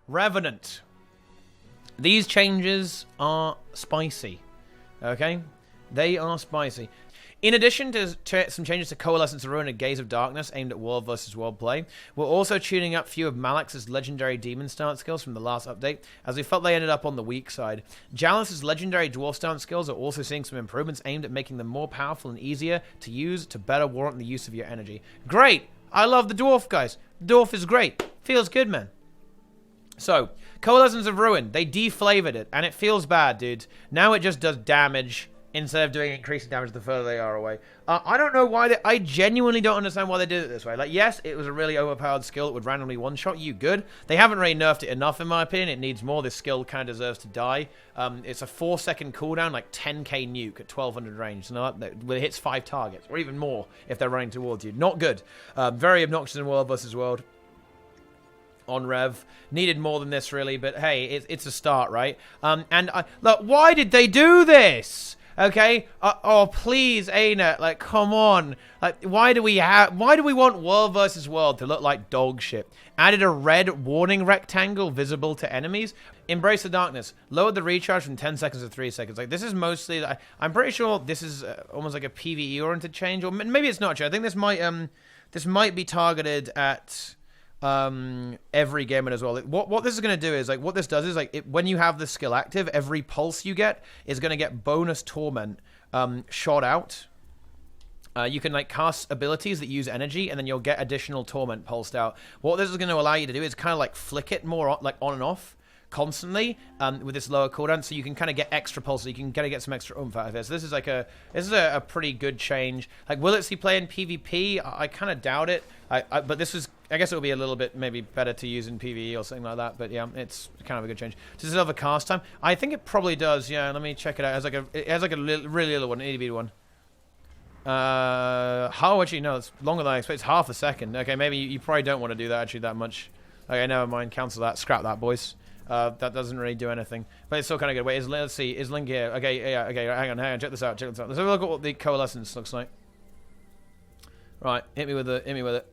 Revenant. These changes are spicy. Okay? They are spicy. In addition to some changes to Coalescence of Ruin and Gaze of Darkness aimed at world versus world play, we're also tuning up a few of Malix's legendary demon stance skills from the last update, as we felt they ended up on the weak side. Jalis' legendary dwarf stance skills are also seeing some improvements aimed at making them more powerful and easier to use to better warrant the use of your energy. Great! I love the dwarf, guys. The dwarf is great. Feels good, man. So, Coalescence of Ruin, they deflavored it, and it feels bad, dude. Now it just does damage instead of doing increasing damage the further they are away. I don't know why I genuinely don't understand why they did it this way. Like, yes, it was a really overpowered skill that would randomly one-shot you, good. They haven't really nerfed it enough, in my opinion. It needs more. This skill kind of deserves to die. It's a 4-second cooldown, like 10k nuke at 1200 range. So it hits 5 targets, or even more if they're running towards you. Not good. Very obnoxious in world versus world. On Rev. Needed more than this, really, but hey, it's a start, right? Look, why did they do this? Okay? Oh, please, ArenaNet, like, come on. Like, why do we want world versus world to look like dog shit? Added a red warning rectangle visible to enemies. Embrace the darkness. Lowered the recharge from 10 seconds to 3 seconds. Like, this is mostly, I'm pretty sure this is almost like a PvE-oriented change, or maybe it's not. I think this might be targeted at every gamer as well. Like, what this is going to do is, like, what this does is, like, when you have the skill active, every pulse you get is going to get bonus torment shot out. You can, like, cast abilities that use energy, and then you'll get additional torment pulsed out. What this is going to allow you to do is kind of, like, flick it more, like, on and off constantly with this lower cooldown, so you can kind of get extra pulse, so you can kind of get some extra oomph out of this. This is like a pretty good change. Like, will it see play in PvP? I kind of doubt it. But this is, I guess it will be a little bit maybe better to use in PvE or something like that. But yeah, it's kind of a good change. Does it have a cast time? I think it probably does. Yeah, let me check it out. It has like a really little one, an itty-bitty one. How actually? No, it's longer than I expect. It's half a second. Okay, maybe you probably don't want to do that actually that much. Okay, never mind. Cancel that. Scrap that, boys. That doesn't really do anything, but it's still kind of good. Wait, let's see. Is Link here? Okay, yeah, okay. Hang on. Check this out. Let's have a look at what the coalescence looks like. Right, hit me with it.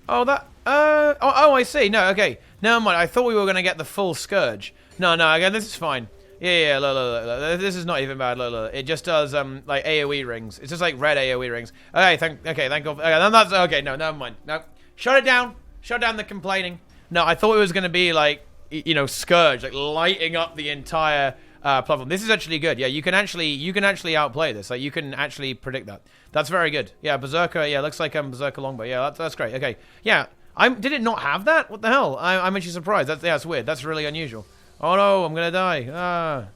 Oh, that. Oh, I see. No, okay. Never mind. I thought we were gonna get the full Scourge. No. Again, this is fine. Yeah. Look. This is not even bad. Look. It just does like AOE rings. It's just like red AOE rings. Okay, thank God. Okay, then that's okay. No, never mind. No, shut it down. Shut down the complaining. No, I thought it was going to be like, you know, Scourge, like lighting up the entire platform. This is actually good. Yeah, you can actually outplay this. Like, you can actually predict that. That's very good. Yeah, Berserker. Yeah, looks like Berserker Longbow. Yeah, that's great. Okay. Yeah, did it not have that? What the hell? I'm actually surprised. That's weird. That's really unusual. Oh no, I'm gonna die.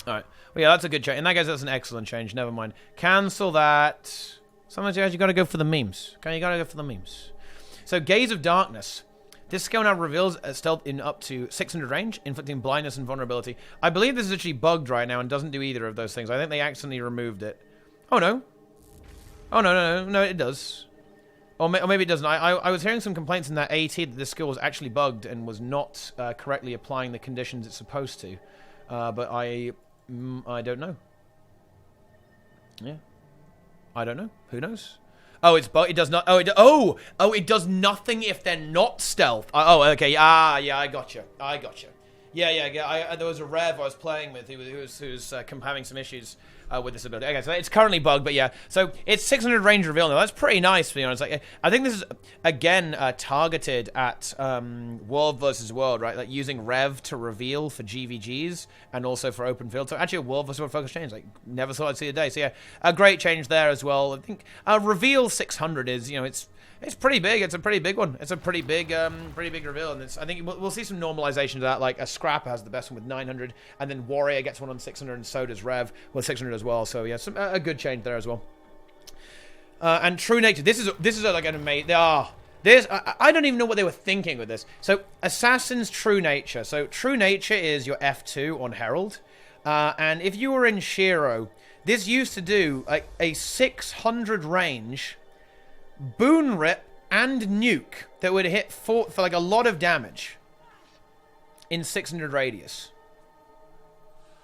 All right. Well, yeah, that's a good change. In that case, that's an excellent change. Never mind. Cancel that. Sometimes you gotta go for the memes. Okay, you gotta go for the memes. So, Gaze of Darkness. This skill now reveals a stealth in up to 600 range, inflicting blindness and vulnerability. I believe this is actually bugged right now and doesn't do either of those things. I think they accidentally removed it. Oh, no. Oh, no, it does. Or maybe it doesn't. I was hearing some complaints in that AT that this skill was actually bugged and was not correctly applying the conditions it's supposed to. But I don't know. Yeah. I don't know. Who knows? Oh, it does not. Oh, it does nothing if they're not stealth. Oh, okay. Yeah, I gotcha. Yeah. There was a Rev I was playing with who's having some issues with this ability. Okay, so it's currently bugged, but yeah. So it's 600 range reveal now. That's pretty nice, to be honest. Like, I think this is again targeted at world versus world, right? Like using Rev to reveal for GVGs and also for open field. So actually, a world versus world focus change. Like, never thought I'd see a day. So yeah, a great change there as well. I think reveal 600 is, you know, it's pretty big. It's a pretty big one. It's a pretty big reveal, and I think we'll see some normalization to that. Like, a Scrapper has the best one with 900, and then Warrior gets one on 600, and so does Rev with 600 as well. So yeah, a good change there as well. And True Nature. This is like an amazing. I don't even know what they were thinking with this. So Assassin's True Nature. So True Nature is your F2 on Herald, and if you were in Shiro, this used to do like a 600 range Boon Rip and Nuke that would hit for like a lot of damage in 600 radius.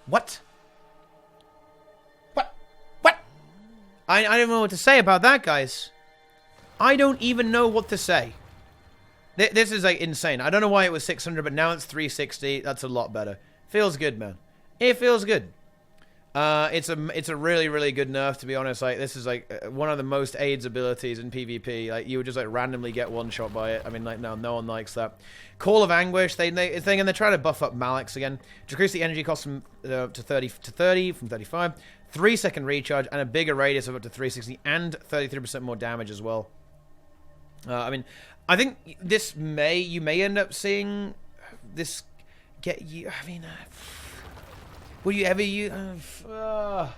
What? I don't know what to say about that, guys. I don't even know what to say. This is like insane. I don't know why it was 600, but now it's 360. That's a lot better. Feels good, man. It feels good. It's a really, really good nerf, to be honest. Like, this is like one of the most AIDS abilities in PvP. Like, you would just like randomly get one shot by it. I mean, like, no one likes that. Call of Anguish. They're trying to buff up Malix again. Decrease the energy cost from to 30 from 35. 3-second recharge and a bigger radius of up to 360 and 33% more damage as well. I mean, I think you may end up seeing this get you. I mean, will you ever use? I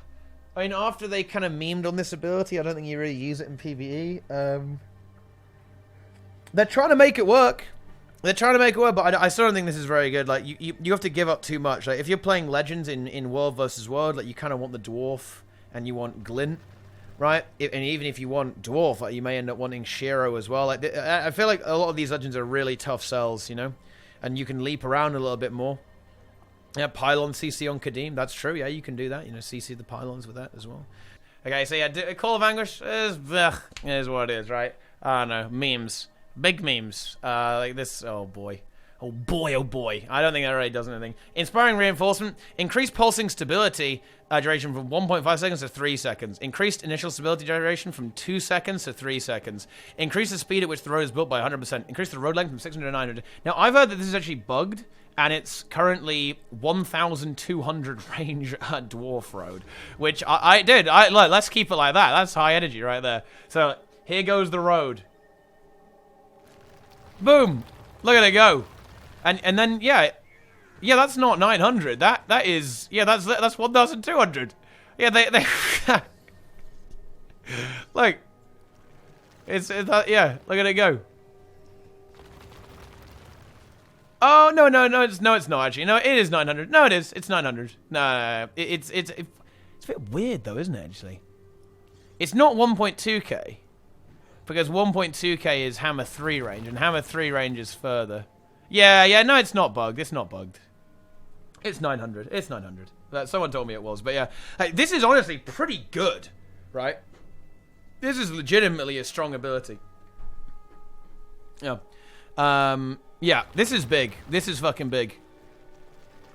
mean, after they kind of memed on this ability, I don't think you really use it in PvE. They're trying to make it work. But I still don't think this is very good. Like, you have to give up too much. Like, if you're playing Legends in World versus World, like, you kind of want the Dwarf and you want Glint. Right, and even if you want Dwarf, like, you may end up wanting Shiro as well. Like, I feel like a lot of these legends are really tough sells, you know, and you can leap around a little bit more. Yeah, Pylon CC on Kadim, that's true. Yeah, you can do that. You know, CC the pylons with that as well. Okay, so yeah, Call of Anguish is what it is, right? I don't know, memes, big memes, like this. Oh boy. Oh boy. I don't think that really does anything. Inspiring Reinforcement. Increased pulsing stability duration from 1.5 seconds to 3 seconds. Increased initial stability duration from 2 seconds to 3 seconds. Increase the speed at which the road is built by 100%. Increase the road length from 600 to 900. Now, I've heard that this is actually bugged, and it's currently 1,200 range Dwarf Road, which I did. Let's keep it like that. That's high energy right there. So, here goes the road. Boom! Look at it go. And then yeah, that's not 900. That is that's 1,200. Yeah, they like it's yeah. Look at it go. Oh no, it's not actually. No, it is 900. No, it is. It's 900. No, it's a bit weird though, isn't it? Actually, it's not 1.2k because 1.2k is Hammer 3 range, and Hammer 3 range is further. Yeah, no, it's not bugged. It's not bugged. It's 900. It's 900. Someone told me it was, but yeah. Hey, this is honestly pretty good, right? This is legitimately a strong ability. Yeah. Yeah, this is big. This is fucking big.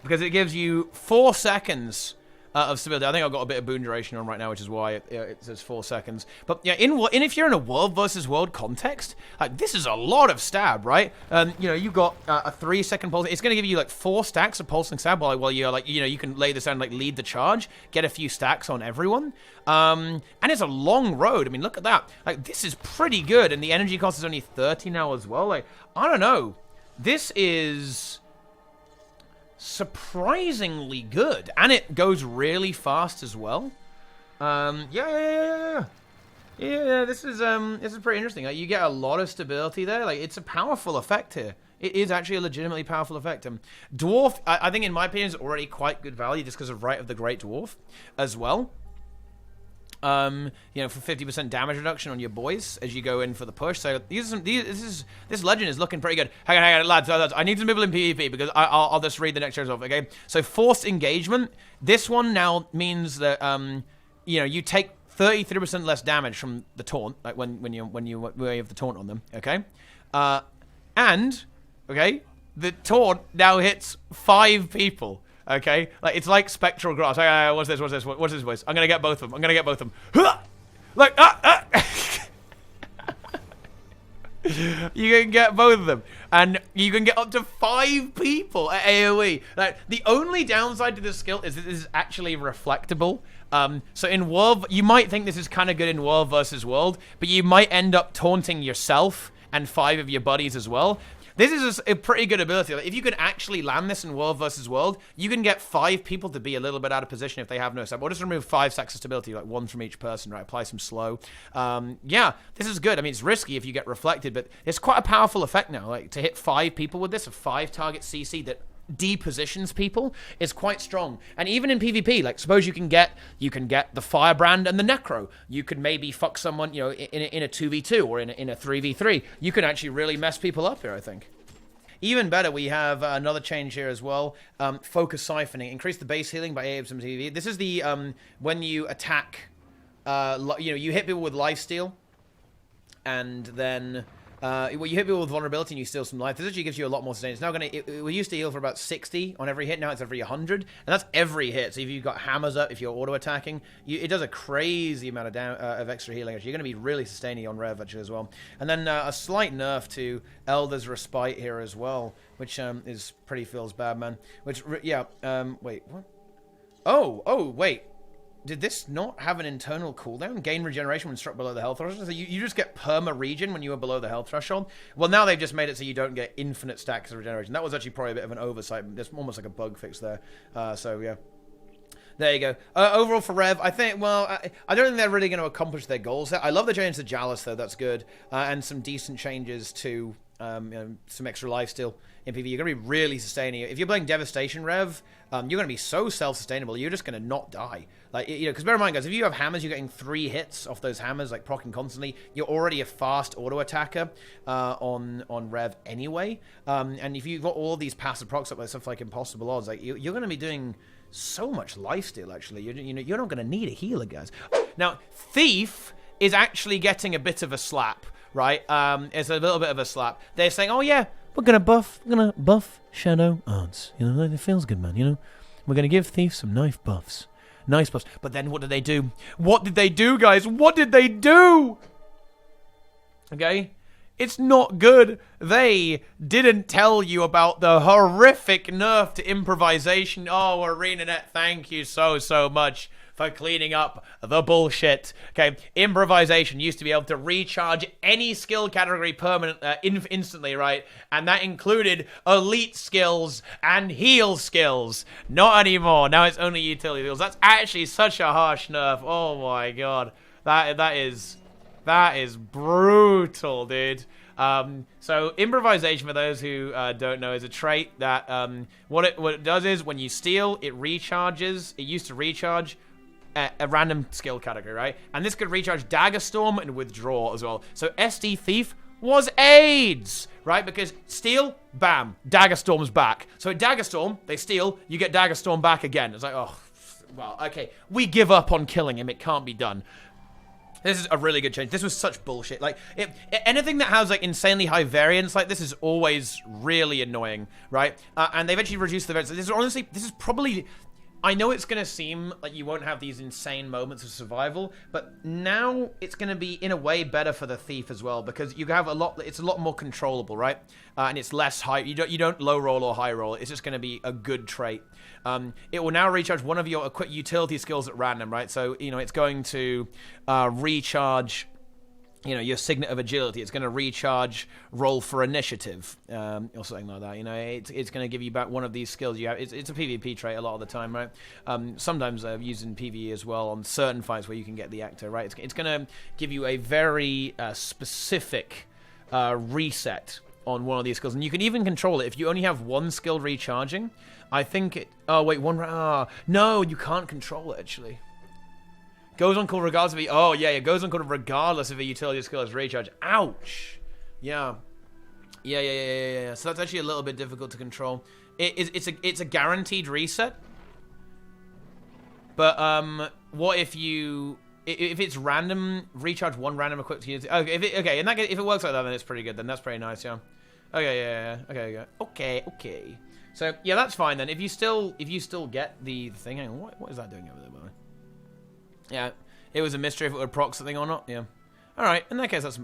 Because it gives you 4 seconds of stability. I think I've got a bit of boon duration on right now, which is why it says 4 seconds. But yeah, if you're in a world versus world context, this is a lot of stab, right? You know, you've got a 3-second pulse. It's going to give you like 4 stacks of pulsing stab while you're like, you know, you can lay this down, like lead the charge, get a few stacks on everyone. And it's a long road. I mean, look at that. Like, this is pretty good, and the energy cost is only 30 now as well. Like, I don't know. This is surprisingly good, and it goes really fast as well. Yeah. This is pretty interesting. Like, you get a lot of stability there. Like, it's a powerful effect here. It is actually a legitimately powerful effect. Dwarf, I think in my opinion, is already quite good value just because of Rite of the Great Dwarf as well. You know, for 50% damage reduction on your boys as you go in for the push. So this legend is looking pretty good. Hang on, lads. I need some people in PvP because I'll just read the next series off. Okay. So forced engagement. This one now means that you know, you take 33% less damage from the taunt, like when you have the taunt on them. Okay. And okay, the taunt now hits 5 people. Okay, like it's like spectral grass. What's this voice? I'm gonna get both of them. Like you can get both of them, and you can get up to 5 people at AoE. Like, the only downside to this skill is that this is actually reflectable. So in World, you might think this is kind of good in World versus World, but you might end up taunting yourself and 5 of your buddies as well. This is a pretty good ability. Like, if you can actually land this in World versus World, you can get 5 people to be a little bit out of position if they have no stab. Or just remove 5 stacks of stability, like 1 from each person, right? Apply some slow. Yeah, this is good. I mean, it's risky if you get reflected, but it's quite a powerful effect now. Like, to hit 5 people with this, a 5-target CC that depositions people is quite strong. And even in PvP, like, suppose you can get the Firebrand and the Necro. You could maybe fuck someone, you know, in a 2v2 or in a 3v3. You can actually really mess people up here, I think. Even better, we have another change here as well. Focus siphoning. Increase the base healing by 8 TV. This is the when you attack, you know, you hit people with lifesteal, and then Well, you hit people with vulnerability and you steal some life. This actually gives you a lot more sustain. It's now going to... It used to heal for about 60 on every hit. Now it's every 100. And that's every hit. So if you've got hammers up, if you're auto-attacking, it does a crazy amount of extra healing. Actually, you're going to be really sustaining on Rev, actually, as well. And then a slight nerf to Elder's Respite here as well, which is pretty feels bad, man. Which, yeah, wait, what? Oh, wait. Did this not have an internal cooldown? Gain regeneration when struck below the health threshold? So you just get perma-regen when you are below the health threshold? Well, now they've just made it so you don't get infinite stacks of regeneration. That was actually probably a bit of an oversight. There's almost like a bug fix there. So, yeah. There you go. Overall for Rev, I think, well, I don't think they're really going to accomplish their goals there. I love the change to Jalis, though. That's good. And some decent changes to some extra lifesteal in PvE. You're going to be really sustaining it. If you're playing Devastation Rev, you're going to be so self-sustainable. You're just going to not die. Like, you know, because bear in mind, guys, if you have hammers, you're getting 3 hits off those hammers, like proccing constantly. You're already a fast auto-attacker on Rev anyway. And if you've got all these passive procs up with stuff like Impossible Odds, like you're going to be doing so much lifesteal, actually. You're not going to need a healer, guys. Now, Thief is actually getting a bit of a slap, right? It's a little bit of a slap. They're saying, oh, yeah, we're going to buff Shadow Odds. You know, it feels good, man, you know? We're going to give Thief some knife buffs. Nice buffs. But then what did they do? What did they do, guys? What did they do? Okay? It's not good. They didn't tell you about the horrific nerf to improvisation. Oh, ArenaNet, thank you so much for cleaning up the bullshit. Okay, improvisation used to be able to recharge any skill category instantly, right? And that included elite skills and heal skills. Not anymore. Now it's only utility skills. That's actually such a harsh nerf. Oh my god, that is brutal, dude. So improvisation, for those who don't know, is a trait that what it does is when you steal, it recharges. It used to recharge a random skill category, right? And this could recharge Dagger Storm and Withdraw as well. So SD Thief was AIDS, right? Because steal, bam, Dagger Storm's back. So at Dagger Storm, they steal, you get Dagger Storm back again. It's like, oh, well, okay, we give up on killing him. It can't be done. This is a really good change. This was such bullshit. Like, anything that has, like, insanely high variance, like, this is always really annoying, right? And they've actually reduced the variance. This is probably... I know it's going to seem like you won't have these insane moments of survival, but now it's going to be, in a way, better for the Thief as well, because you have it's a lot more controllable, right? And it's less high. You don't low roll or high roll. It's just going to be a good trait. It will now recharge one of your equipped utility skills at random, right? So, you know, it's going to recharge, you know, your Signet of Agility. It's going to recharge Roll for Initiative, or something like that. You know, it's going to give you back one of these skills you have. It's a PvP trait a lot of the time, right? Sometimes used in PvE as well on certain fights where you can get the Actor, right? It's going to give you a very specific reset on one of these skills, and you can even control it if you only have one skill recharging. I think it. Oh wait, no, you can't control it actually. Goes on call regardless of it. Oh yeah, it goes on call regardless of a utility skill is recharge. Ouch. Yeah. So that's actually a little bit difficult to control. It's a guaranteed reset. But what if it's random, recharge one random equipped unit? Okay, in that case, if it works like that, then it's pretty good. Then that's pretty nice, yeah. Okay, yeah. Okay. So yeah, that's fine then. If you still get the thing, hang on, what is that doing over there, by the way? Yeah, it was a mystery if it would proc something or not. Yeah. All right. In that case, that's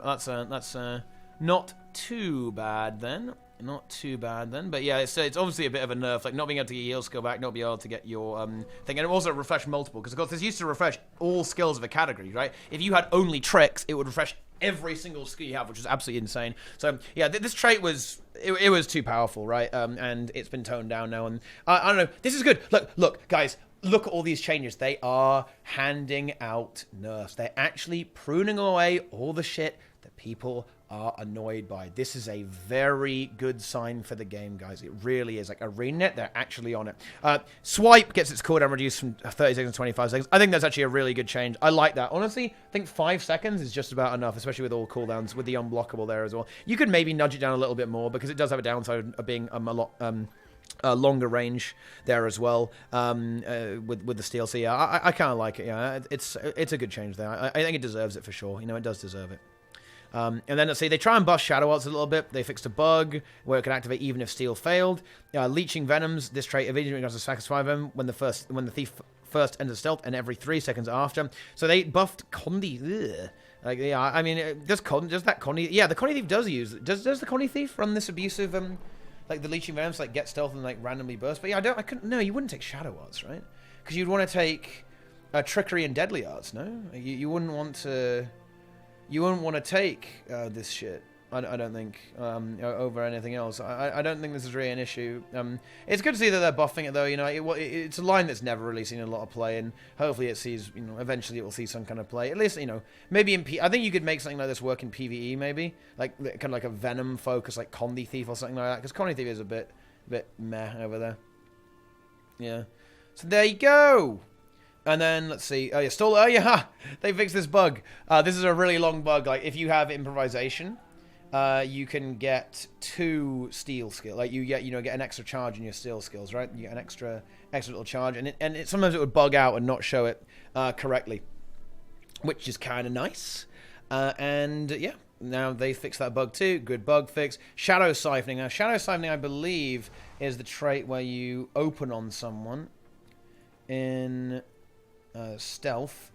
not too bad then. Not too bad then. But yeah, it's obviously a bit of a nerf, like not being able to get your heal skill back, not being able to get your thing, and it also refresh multiple, because of course this used to refresh all skills of a category, right? If you had only tricks, it would refresh every single skill you have, which is absolutely insane. So yeah, this trait was it was too powerful, right? And it's been toned down now, and I don't know. This is good. Look, guys. Look at all these changes. They are handing out nerfs. They're actually pruning away all the shit that people are annoyed by. This is a very good sign for the game, guys. It really is. Like ArenaNet, they're actually on it. Swipe gets its cooldown reduced from 30 seconds to 25 seconds. I think that's actually a really good change. I like that. Honestly, I think 5 seconds is just about enough, especially with all cooldowns, with the unblockable there as well. You could maybe nudge it down a little bit more, because it does have a downside of being a lot... longer range there as well, with the steel. So yeah, I kind of like it. Yeah, it's a good change there. I think it deserves it for sure. You know, it does deserve it. And then let's see, they try and buff Shadow Arts a little bit. They fixed a bug where it can activate even if Steel failed. Leeching Venoms, this trait immediately goes to satisfy them when the thief first enters stealth and every 3 seconds after. So they buffed Condi. Ugh. Like, yeah, I mean, does that Condi? Yeah, the Condi Thief does use. Does the Condi Thief run this abusive, like the Leeching Venoms, like get stealth and like randomly burst? But yeah, I couldn't. No, you wouldn't take Shadow Arts, right? Because you'd want to take Trickery and Deadly Arts. No, you wouldn't want to. You wouldn't want to take this shit. I don't think over anything else. I don't think this is really an issue. It's good to see that they're buffing it though. You know, it's a line that's never really seen a lot of play, and hopefully it sees. You know, eventually it will see some kind of play. At least, you know, maybe in I think you could make something like this work in PvE. Maybe like kind of like a Venom focus, like Condi Thief or something like that. Because Condi Thief is a bit meh over there. Yeah. So there you go. And then, let's see. Oh, yeah, they fixed this bug. This is a really long bug. Like, if you have improvisation, you can get 2 steel skills. Like, you get an extra charge in your steel skills, right? You get an extra little charge. And sometimes it would bug out and not show it correctly, which is kind of nice. And, yeah, now they fixed that bug too. Good bug fix. Shadow Siphoning. Now, Shadow Siphoning, I believe, is the trait where you open on someone in... stealth,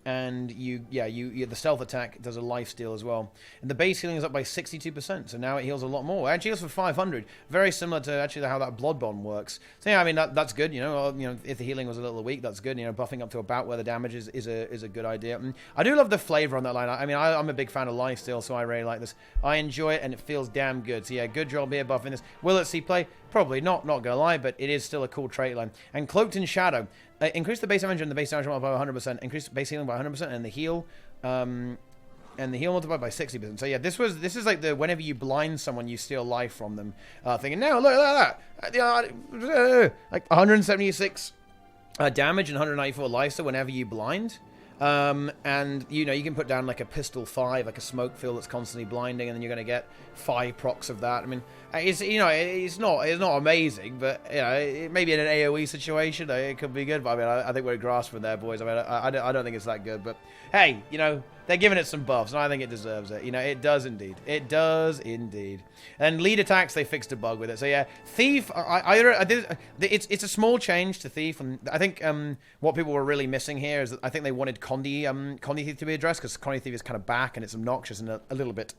and the stealth attack does a life steal as well, and the base healing is up by 62%, so now it heals a lot more. It actually heals for 500, very similar to actually how that blood bond works. So yeah, I mean that's good. You know, if the healing was a little weak, that's good. You know, buffing up to about where the damage is a good idea. And I do love the flavor on that line. I mean, I'm a big fan of life steal, so I really like this. I enjoy it, and it feels damn good. So yeah, good job here buffing this. Will it see play? Probably not gonna lie, but it is still a cool trait line. And Cloaked in Shadow. Increase the base damage and the base damage multiplied by 100%. Increase base healing by 100%, and the heal, multiplied by 60%. So yeah, this is like the whenever you blind someone, you steal life from them. Thinking now, look at that, like 176 damage and 194 life. So whenever you blind, and you know you can put down like a pistol 5, like a smoke fill that's constantly blinding, and then you're gonna get 5 procs of that. I mean, it's not amazing, but you know, maybe in an AOE situation it could be good. But I mean, I think we're grasping there, boys. I mean, I don't think it's that good, but hey, you know, they're giving it some buffs, and I think it deserves it. You know, it does indeed. It does indeed. And lead attacks, they fixed a bug with it. So yeah, Thief. It's a small change to Thief, and I think what people were really missing here is that I think they wanted Condi Thief to be addressed, because Condi Thief is kind of back and it's obnoxious and a little bit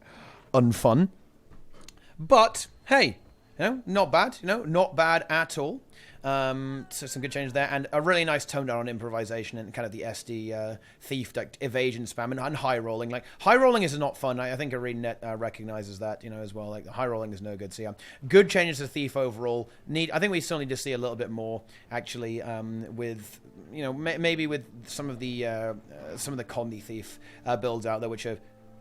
unfun. But hey, you know, not bad. You know, not bad at all. So some good changes there, and a really nice tone down on improvisation and kind of the SD thief, like evasion spam and high rolling. Like high rolling is not fun. I think ArenaNet recognizes that, you know, as well. Like the high rolling is no good. So yeah, good changes to thief overall. I think we still need to see a little bit more actually with, you know, maybe with some of the Condi Thief builds out there, which are.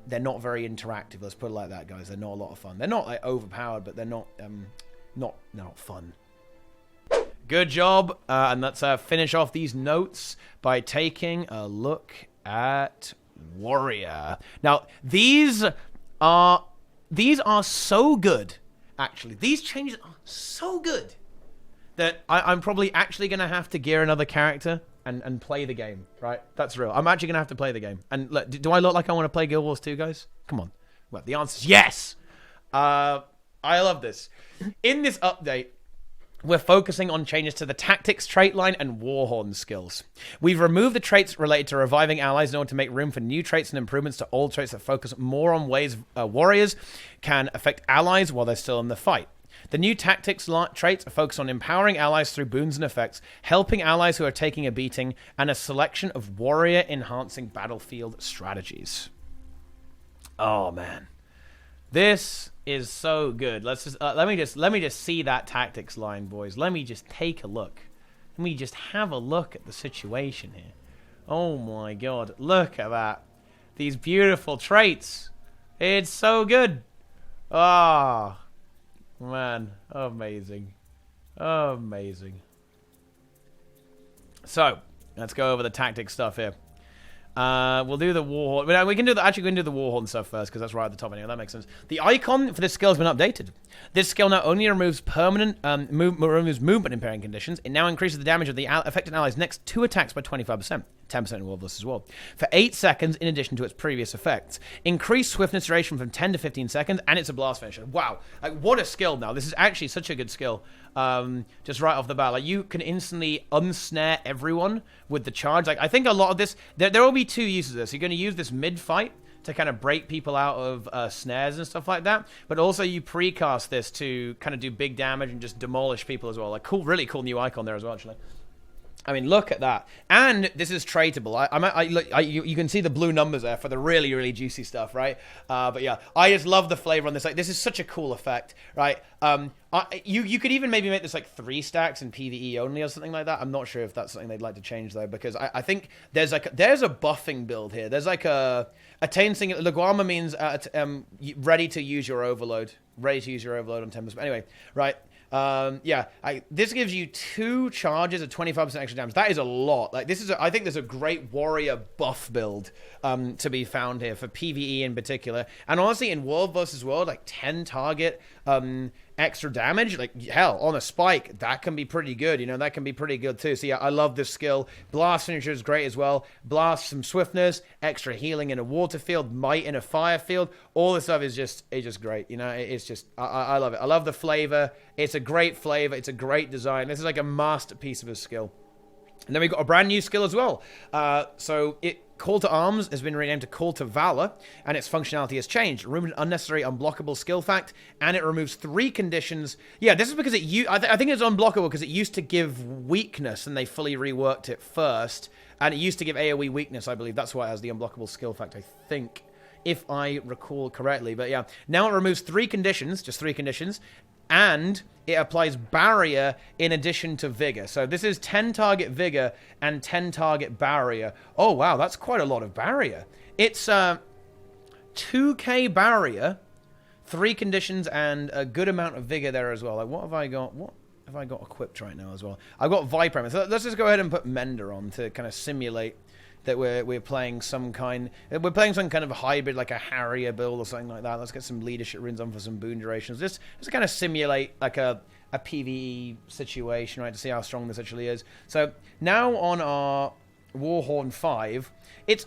They're not very interactive. Let's put it like that, guys. They're not a lot of fun. They're not like overpowered, but they're not fun. Good job. And let's finish off these notes by taking a look at Warrior. Now, these are so good. Actually, these changes are so good that I'm probably actually going to have to gear another character and play the game, right? That's real. I'm actually going to have to play the game. And look, do I look like I want to play Guild Wars 2, guys? Come on. Well, the answer is yes! I love this. In this update, we're focusing on changes to the Tactics trait line and Warhorn skills. We've removed the traits related to reviving allies in order to make room for new traits and improvements to old traits that focus more on ways warriors can affect allies while they're still in the fight. The new Tactics traits focus on empowering allies through boons and effects, helping allies who are taking a beating, and a selection of warrior-enhancing battlefield strategies. Oh, man. This is so good. Let's just let me just see that Tactics line, boys. Let me just take a look. Let me just have a look at the situation here. Oh, my God. Look at that. These beautiful traits. It's so good. Ah. Man, amazing. Amazing. So, let's go over the tactic stuff here. We'll do the Warhorn. We can do the Warhorn stuff first, because that's right at the top anyway. That makes sense. The icon for this skill has been updated. This skill not only removes removes movement impairing conditions, it now increases the damage of the affected ally's next 2 attacks by 25%. 10% in War versus World. For 8 seconds, in addition to its previous effects. Increased swiftness duration from 10 to 15 seconds, and it's a blast finisher. Wow. Like, what a skill now. This is actually such a good skill. Just right off the bat. Like, you can instantly unsnare everyone with the charge. Like, I think a lot of this... There will be 2 uses of this. You're going to use this mid-fight to kind of break people out of snares and stuff like that. But also you precast this to kind of do big damage and just demolish people as well. Like, cool, really cool new icon there as well, actually. I mean, look at that. And this is tradeable. You can see the blue numbers there for the really, really juicy stuff, right? But yeah, I just love the flavor on this. Like, this is such a cool effect, right? You could even maybe make this like 3 stacks in PvE only or something like that. I'm not sure if that's something they'd like to change though, because I think there's a buffing build here. There's like attain single. Laguarma means ready to use your overload. Ready to use your overload on 10%. Anyway, right. Yeah, this gives you 2 charges at 25% extra damage. That is a lot. Like, this is I think there's a great warrior buff build to be found here for PvE in particular. And honestly, in World versus World, like 10 target extra damage, like, hell, on a spike, that can be pretty good. You know, that can be pretty good too. So yeah, I love this skill. Blast finisher is great as well. Blast, some swiftness, extra healing in a water field, might in a fire field. All this stuff is just great. You know, it's just, I love it. I love the flavor. It's a great flavor. It's a great design. This is like a masterpiece of a skill. And then we've got a brand new skill as well. Call to Arms has been renamed to Call to Valor, and its functionality has changed. It removes an unnecessary unblockable skill fact, and it removes 3 conditions. Yeah, this is because I think it's unblockable because it used to give weakness, and they fully reworked it first. And it used to give AoE weakness, I believe. That's why it has the unblockable skill fact, I think, if I recall correctly. But yeah, now it removes 3 conditions, just 3 conditions, and it applies Barrier in addition to Vigor. So this is 10 target Vigor and 10 target Barrier. Oh, wow, that's quite a lot of Barrier. It's 2k Barrier, 3 conditions, and a good amount of Vigor there as well. Like, what have I got? What have I got equipped right now as well? I've got Viper. So let's just go ahead and put Mender on to kind of simulate that we're playing some kind of hybrid, like a Harrier build or something like that. Let's get some leadership runes on for some boon durations. Just to kind of simulate like a PvE situation, right, to see how strong this actually is. So now on our Warhorn 5,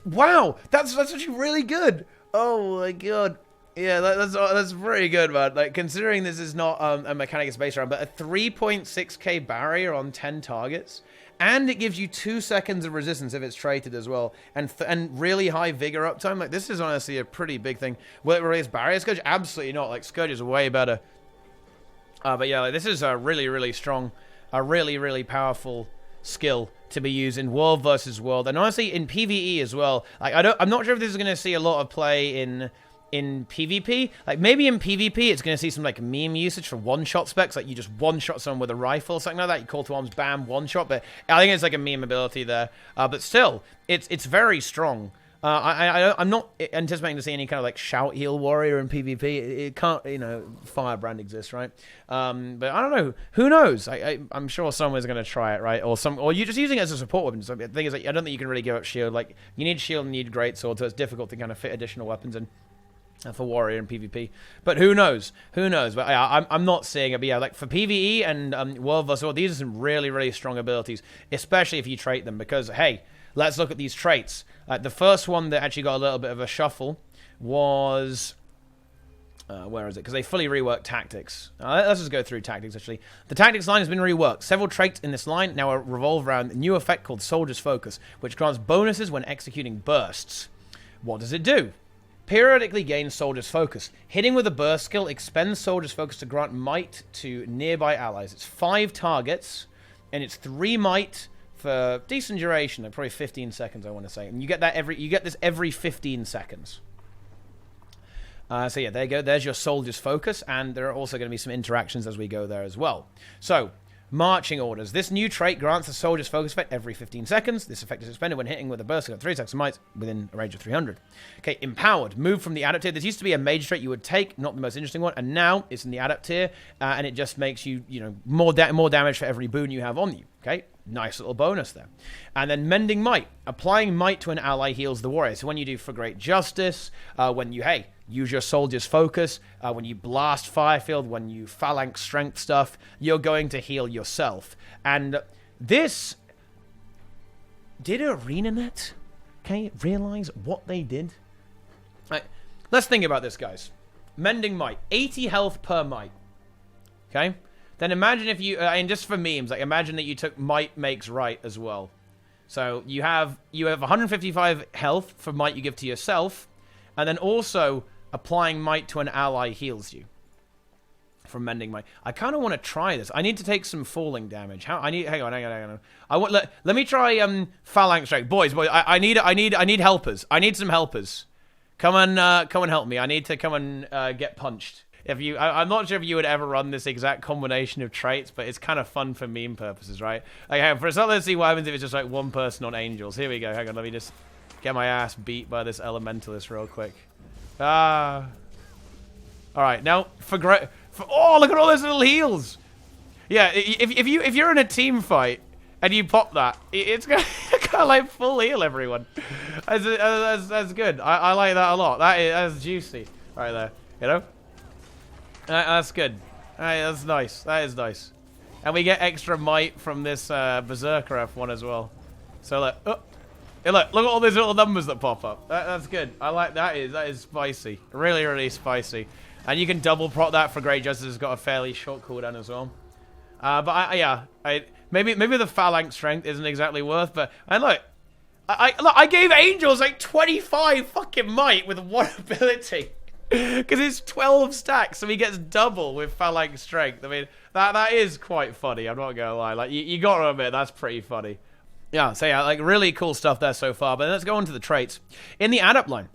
wow, that's actually really good. Oh my god. Yeah, that's pretty good, man. Like, considering this is not a mechanics based round, but a 3.6k barrier on 10 targets. And it gives you 2 seconds of resistance if it's traded as well. And really high vigor uptime. Like, this is honestly a pretty big thing. Will it raise barrier Scourge? Absolutely not. Like, Scourge is way better. But yeah, like, this is a really, really strong, a really, really powerful skill to be used in World versus World. And honestly, in PvE as well. Like, I'm not sure if this is going to see a lot of play in PvP. Like, maybe in PvP it's going to see some like meme usage for one-shot specs, like you just one-shot someone with a rifle or something like that. You call to arms, bam, one-shot. But I think it's like a meme ability there. But still, it's very strong. I'm not anticipating to see any kind of like shout heal warrior in PvP. It can't, you know, Firebrand exists, right? But I don't know. Who knows? I'm sure someone's going to try it, right? Or you're just using it as a support weapon. So the thing is, like, I don't think you can really give up shield. Like, you need shield and you need greatsword, so it's difficult to kind of fit additional weapons in. For warrior and PvP, but who knows? Who knows? But yeah, I'm not seeing it. But yeah, like for PvE and World vs. World, these are some really, really strong abilities, especially if you trait them. Because hey, let's look at these traits. The first one that actually got a little bit of a shuffle was where is it? Because they fully reworked tactics. Let's just go through tactics. Actually, the tactics line has been reworked. Several traits in this line now revolve around a new effect called Soldier's Focus, which grants bonuses when executing bursts. What does it do? Periodically gains Soldier's Focus. Hitting with a burst skill expends Soldier's Focus to grant might to nearby allies. It's 5 targets, and it's 3 might for decent duration, like probably 15 seconds, I want to say. And you get this every 15 seconds. So yeah, there you go. There's your Soldier's Focus, and there are also going to be some interactions as we go there as well. So, marching orders. This new trait grants a Soldier's Focus effect every 15 seconds. This effect is expended when hitting with a burst of 3 seconds of might within a range of 300. Okay, Empowered. Move from the Adept tier. This used to be a major trait you would take, not the most interesting one, and now it's in the Adept tier, and it just makes you, more damage for every boon you have on you. Okay, nice little bonus there. And then Mending Might. Applying might to an ally heals the warrior. So when you do For Great Justice, when you, use your Soldier's Focus, when you blast Firefield, when you phalanx strength stuff, you're going to heal yourself. And this Did ArenaNet, okay, realize what they did? Right, let's think about this, guys. Mending might, 80 health per might. Okay? Then imagine if you, and just for memes, like imagine that you took might makes right as well. So you have 155 health for might you give to yourself, and then also applying might to an ally heals you from mending might. I kind of want to try this. I need to take some falling damage. Hang on. Let me try phalanx strike. Boys, I need helpers. I need some helpers. Come and help me. I need to come and get punched. I'm not sure if you would ever run this exact combination of traits, but it's kind of fun for meme purposes, right? Okay, for a start, let's see what happens if it's just like one person on angels. Here we go. Hang on, let me just get my ass beat by this elementalist real quick. All right, now oh, look at all those little heals. Yeah, if you're in a team fight and you pop that, it's gonna kind of like full heal everyone. That's good. I like that a lot. That's juicy right there. You know. That's good. That's nice. That is nice. And we get extra might from this Berserker F1 as well. So look, hey, look at all these little numbers that pop up. That's good. I like that. That is spicy. Really, really spicy. And you can double prot that for Great Justice. Has got a fairly short cooldown as well. But maybe the phalanx strength isn't exactly worth. But look, I gave Angels like 25 fucking might with one ability. Because it's 12 stacks, so he gets double with phalanx strength. I mean, that is quite funny. I'm not gonna lie. Like you got to admit, that's pretty funny. Yeah. So yeah, like really cool stuff there so far. But let's go on to the traits in the adept line.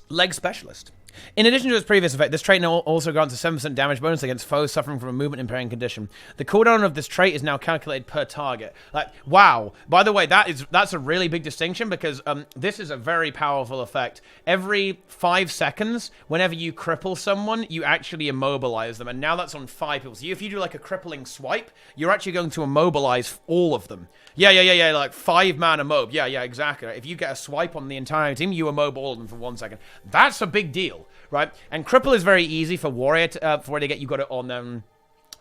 Leg specialist. In addition to its previous effect, this trait now also grants a 7% damage bonus against foes suffering from a movement impairing condition. The cooldown of this trait is now calculated per target. Like, wow. By the way, that's a really big distinction because this is a very powerful effect. Every 5 seconds, whenever you cripple someone, you actually immobilize them. And now that's on 5 people. So if you do like a crippling swipe, you're actually going to immobilize all of them. Yeah, like 5-man immob. Yeah, exactly. If you get a swipe on the entire team, you immob all of them for 1 second. That's a big deal, right? And cripple is very easy for warrior to get. You got it on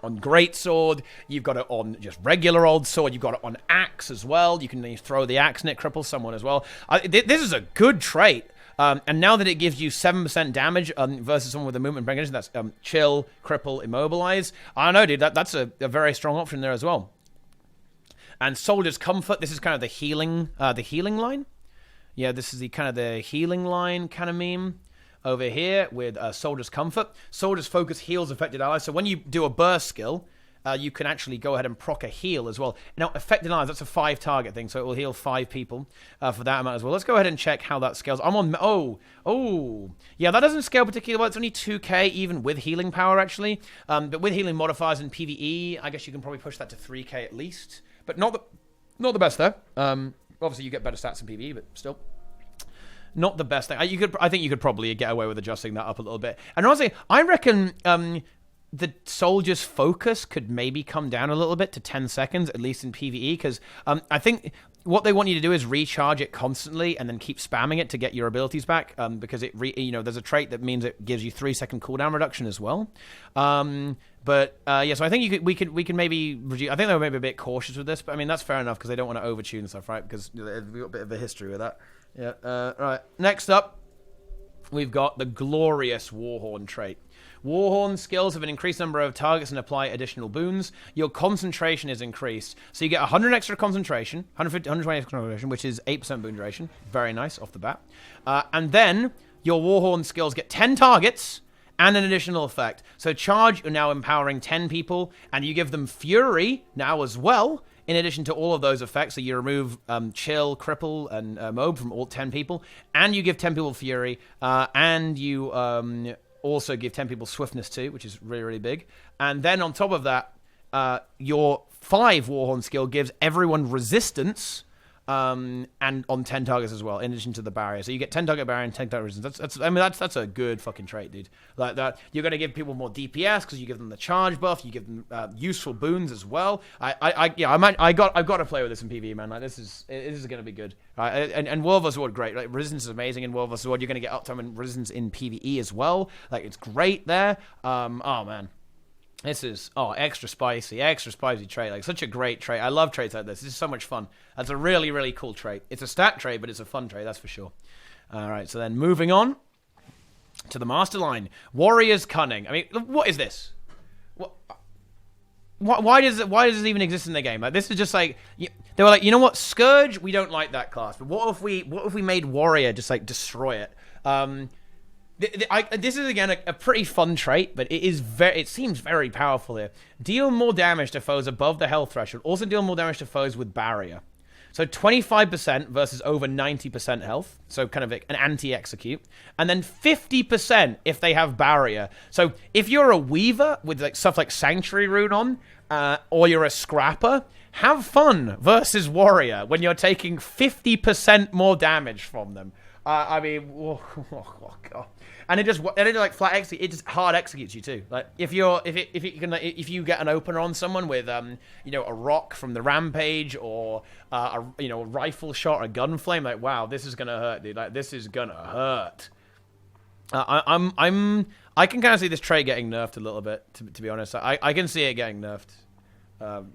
greatsword. You've got it on just regular old sword. You've got it on axe as well. You can throw the axe and it cripples someone as well. This is a good trait. And now that it gives you 7% damage versus someone with a movement condition, that's chill, cripple, immobilize. I don't know, dude. That's a very strong option there as well. And Soldier's Comfort, this is kind of the healing line. Yeah, this is the healing line kind of meme over here with Soldier's Comfort. Soldier's Focus heals affected allies. So when you do a burst skill, you can actually go ahead and proc a heal as well. Now, affected allies, that's a 5 target thing, so it will heal 5 people for that amount as well. Let's go ahead and check how that scales. I'm on, yeah, that doesn't scale particularly well. It's only 2k even with healing power, actually. But with healing modifiers in PvE, I guess you can probably push that to 3k at least. But not the best there. Obviously, you get better stats in PvE, but still. Not the best thing. I think you could probably get away with adjusting that up a little bit. And honestly, I reckon the Soldier's Focus could maybe come down a little bit to 10 seconds, at least in PvE, because I think what they want you to do is recharge it constantly and then keep spamming it to get your abilities back, because there's a trait that means it gives you 3-second cooldown reduction as well. Yeah, so I think we could maybe reduce. I think they were maybe a bit cautious with this, but I mean that's fair enough because they don't want to overtune stuff, right? Because we've got a bit of a history with that. Yeah. Right. Next up, we've got the glorious Warhorn trait. Warhorn skills have an increased number of targets and apply additional boons. Your concentration is increased. So you get 100 extra concentration, 150, 120 extra concentration, which is 8% boon duration. Very nice off the bat. And then your Warhorn skills get 10 targets and an additional effect. So Charge, you're now empowering 10 people, and you give them Fury now as well, in addition to all of those effects. So you remove Chill, Cripple, and Mob from all 10 people, and you give 10 people Fury, and you also give 10 people Swiftness too, which is really, really big. And then on top of that, your 5 Warhorn skill gives everyone Resistance, and on 10 targets as well, in addition to the barrier. So you get 10 target barrier and 10 target resistance. That's a good fucking trait, dude. Like that, you're gonna give people more DPS because you give them the charge buff. You give them useful boons as well. I've got to play with this in PvE, man. Like this is gonna be good. And World vs. World, great. Like resistance is amazing in World vs. World. You're gonna get uptime and resistance in PvE as well. Like it's great there. Oh man. This is, extra spicy trait. Like, such a great trait. I love traits like this. This is so much fun. That's a really, really cool trait. It's a stat trait, but it's a fun trait, that's for sure. All right, so then moving on to the master line. Warrior's Cunning. I mean, what is this? Why does it even exist in the game? Like, this is just like, they were like, you know what, Scourge, we don't like that class, but what if we made Warrior just like destroy it? This is again a pretty fun trait, but it seems very powerful here. Deal more damage to foes above the health threshold. Also deal more damage to foes with barrier. So 25% versus over 90% health. So kind of like an anti-execute. And then 50% if they have barrier. So if you're a weaver with like stuff like Sanctuary Rune on, or you're a scrapper, have fun versus warrior when you're taking 50% more damage from them. I mean, oh god. And it like flat execute. It just hard executes you too. Like if you get an opener on someone with a rock from the rampage or a rifle shot or a gun flame, like wow, this is gonna hurt, dude. Like this is gonna hurt. I can kind of see this trait getting nerfed a little bit. To be honest, I can see it getting nerfed.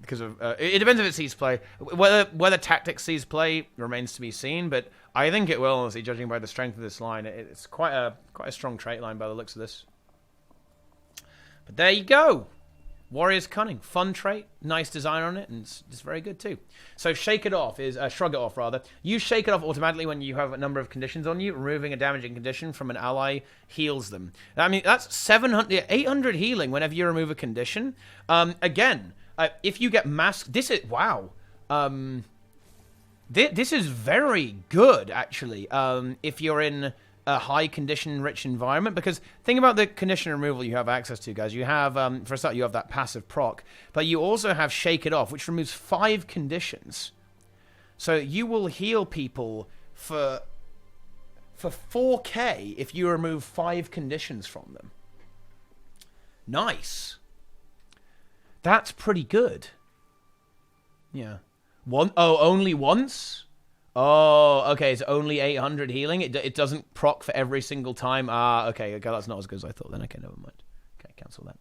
Because of it depends if it sees play. Whether tactics sees play remains to be seen, but I think it will, honestly, judging by the strength of this line. It's quite a strong trait line by the looks of this. But there you go. Warrior's Cunning, fun trait, nice design on it, and it's very good too. So Shake It Off is Shrug It Off rather. You Shake It Off automatically when you have a number of conditions on you. Removing a damaging condition from an ally heals them. I mean, that's 800 healing whenever you remove a condition. Again. If you get masked, this is wow. This is very good actually. If you're in a high condition rich environment, because think about the condition removal you have access to, guys. You have for a start, you have that passive proc, but you also have Shake It Off, which removes 5 conditions. So you will heal people for 4K if you remove 5 conditions from them. Nice. That's pretty good. Yeah. Only once? Oh, okay. It's only 800 healing. It doesn't proc for every single time. Okay. That's not as good as I thought then. Okay, never mind. Okay, cancel that.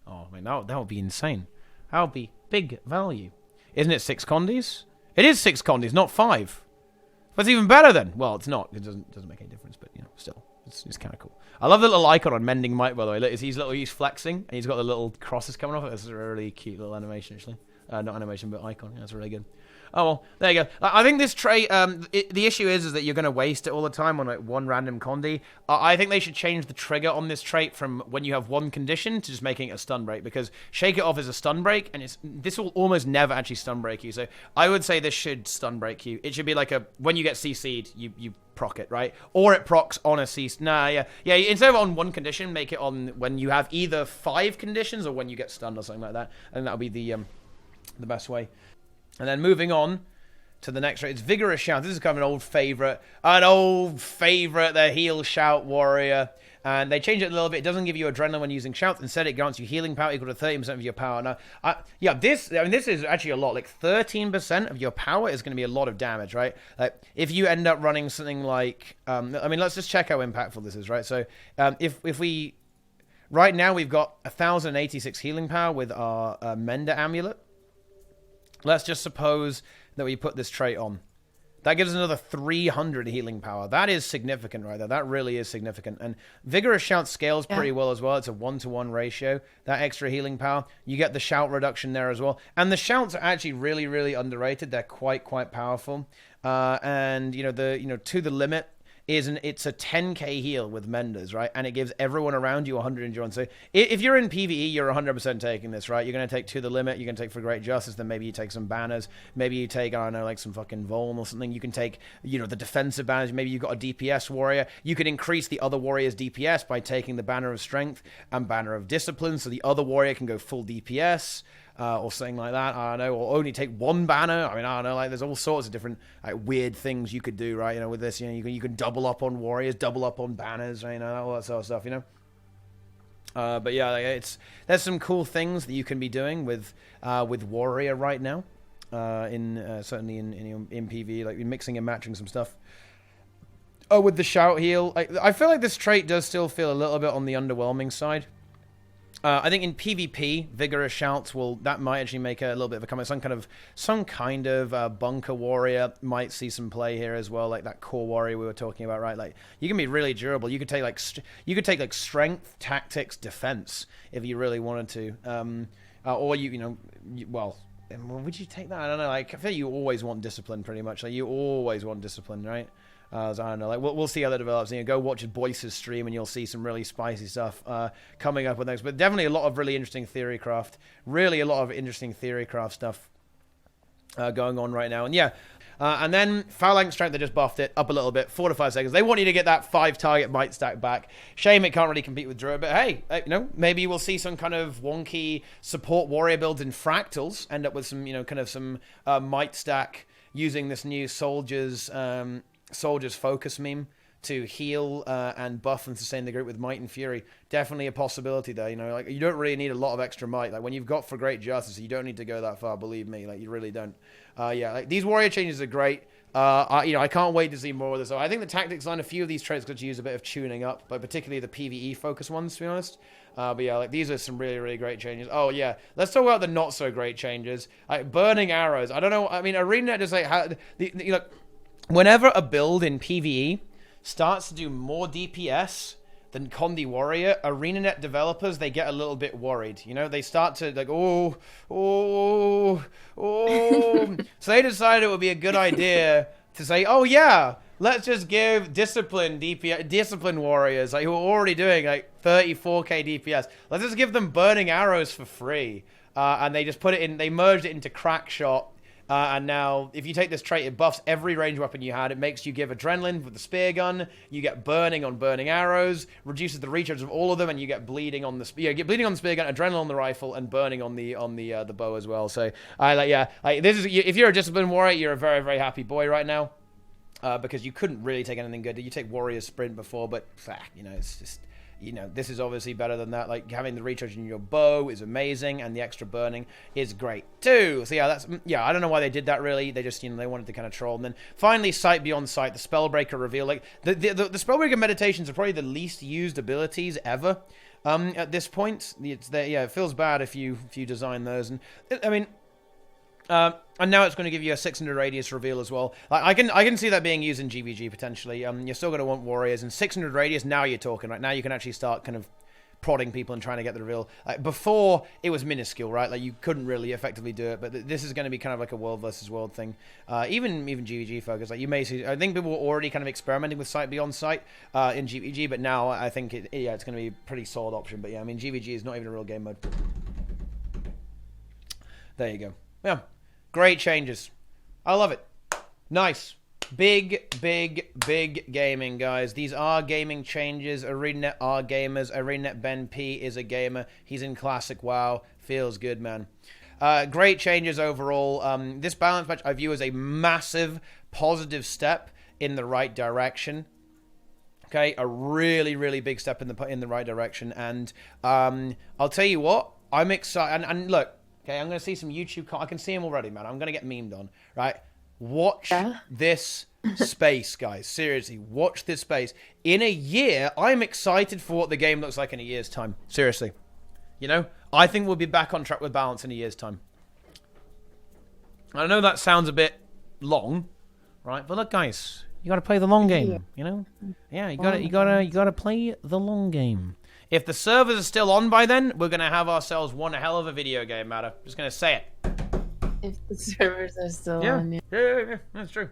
Oh, I mean, that would be insane. That would be big value. Isn't it 6 condies? It is 6 condies, not 5. That's even better then. Well, it's not. It doesn't make any difference, but, still. It's kind of cool. I love the little icon on Mending Might, by the way. He's flexing, and he's got the little crosses coming off it. This is a really cute little animation, actually. Not animation, but icon. Yeah, that's really good. Oh, well, there you go. I think this trait, the issue is that you're going to waste it all the time on like one random condi. I think they should change the trigger on this trait from when you have one condition to just making it a stun break, because Shake It Off is a stun break, and this will almost never actually stun break you. So I would say this should stun break you. It should be like when you get CC'd, you proc it, right? Or it procs on a CC. Yeah. Instead of on one condition, make it on when you have either 5 conditions or when you get stunned or something like that. And that'll be the best way. And then moving on to the next trait, it's Vigorous Shout. This is kind of an old favorite, the Heal Shout Warrior. And they change it a little bit. It doesn't give you adrenaline when using shouts. Instead, it grants you healing power equal to 30% of your power. Now, this is actually a lot. Like 13% of your power is going to be a lot of damage, right? Like if you end up running something like, let's just check how impactful this is, right? So, if we right now we've got 1,086 healing power with our Mender Amulet. Let's just suppose that we put this trait on. That gives us another 300 healing power. That is significant right there. That really is significant. And Vigorous Shout scales pretty well as well. It's a 1-to-1 ratio. That extra healing power. You get the shout reduction there as well. And the shouts are actually really, really underrated. They're quite powerful. And to the limit. It's a 10k heal with Menders, right? And it gives everyone around you 100 endurance. So if you're in PvE, you're 100% taking this, right? You're going to take To the Limit. You're going to take For Great Justice. Then maybe you take some banners. Maybe you take, I don't know, like some fucking Voln or something. You can take, the defensive banners. Maybe you've got a DPS warrior. You could increase the other warrior's DPS by taking the Banner of Strength and Banner of Discipline. So the other warrior can go full DPS. Or something like that, I don't know, or only take one banner. I don't know, like there's all sorts of different weird things you could do, right? With this, you can double up on warriors, double up on banners, all that sort of stuff, But yeah, there's some cool things that you can be doing with warrior right now, certainly in PvE, like mixing and matching some stuff. Oh, with the shout heal, I feel like this trait does still feel a little bit on the underwhelming side. I think in PvP, vigorous shouts that might actually make a little bit of a comment. Some kind of bunker warrior might see some play here as well, like that core warrior we were talking about, right? Like you can be really durable. You could take like strength, tactics, defense if you really wanted to, or well. Would you take that? I don't know. Like I feel you always want discipline, pretty much. Like you always want discipline, right? So I don't know. Like we'll see how that develops. Go watch Boyce's stream, and you'll see some really spicy stuff coming up with those. But definitely a lot of really interesting theorycraft. Really a lot of interesting theorycraft stuff going on right now. And yeah. And then Phalanx Strength, they just buffed it up a little bit, 4 to 5 seconds. They want you to get that 5-target might stack back. Shame it can't really compete with Druid, but hey, maybe we'll see some kind of wonky support warrior builds in Fractals, end up with some, some might stack using this new Soldiers focus meme to heal and buff and sustain the group with Might and Fury. Definitely a possibility there, like you don't really need a lot of extra might. Like when you've got For Great Justice, you don't need to go that far, believe me, like you really don't. Yeah, like these warrior changes are great. I can't wait to see more of this. So I think the tactics line, a few of these traits could use a bit of tuning up, but particularly the PvE focus ones, to be honest. But yeah, like these are some really, really great changes. Oh yeah, let's talk about the not so great changes. Like burning arrows. I don't know. I mean, ArenaNet just like whenever a build in PvE starts to do more DPS than Condi Warrior, ArenaNet developers, they get a little bit worried. They start to like, oh. So they decided it would be a good idea to say, oh yeah, let's just give discipline warriors, like who are already doing like 34k DPS. Let's just give them burning arrows for free. And they just put it in, they merged it into Crackshot. And now, if you take this trait, it buffs every ranged weapon you had. It makes you give adrenaline with the spear gun. You get burning on burning arrows. Reduces the recharge of all of them, and you get bleeding on the get bleeding on the spear gun, adrenaline on the rifle, and burning on the bow as well. So this is if you're a disciplined warrior, you're a very, very happy boy right now, because you couldn't really take anything good. You take Warrior Sprint before, but it's just. This is obviously better than that. Like, having the recharge in your bow is amazing, and the extra burning is great, too. So, yeah, I don't know why they did that, really. They just, they wanted to kind of troll. And then, finally, Sight Beyond Sight, the Spellbreaker reveal. Like, the Spellbreaker meditations are probably the least used abilities ever at this point. It feels bad if you design those. And, I mean... and now it's going to give you a 600 radius reveal as well. Like, I can see that being used in GVG potentially. You're still going to want warriors, and 600 radius. Now you're talking, right? Now you can actually start kind of prodding people and trying to get the reveal. Before it was minuscule, right? Like you couldn't really effectively do it. But this is going to be kind of like a world versus world thing. Even GVG focus. Like you may see. I think people were already kind of experimenting with Sight Beyond Sight in GVG, but now I think it's going to be a pretty solid option. But yeah, I mean GVG is not even a real game mode. There you go. Yeah. Great changes. I love it. Nice. Big gaming, guys. These are gaming changes. ArenaNet are gamers. ArenaNet Ben P is a gamer. He's in Classic WoW. Feels good, man. Great changes overall. This balance patch I view as a massive positive step in the right direction. Okay, a really, really big step in the right direction. And I'll tell you what, I'm excited. And look, okay, I'm going to see some YouTube. I can see him already, man. I'm going to get memed on, right? Watch this space, guys. Seriously, watch this space. In a year, I'm excited for what the game looks like in a year's time. Seriously. I think we'll be back on track with balance in a year's time. I know that sounds a bit long, right? But look, guys, you got to play the long game, Yeah, you got to play the long game. If the servers are still on by then, we're going to have ourselves one hell of a video game, Matter. Just going to say it. If the servers are still on, yeah, that's true.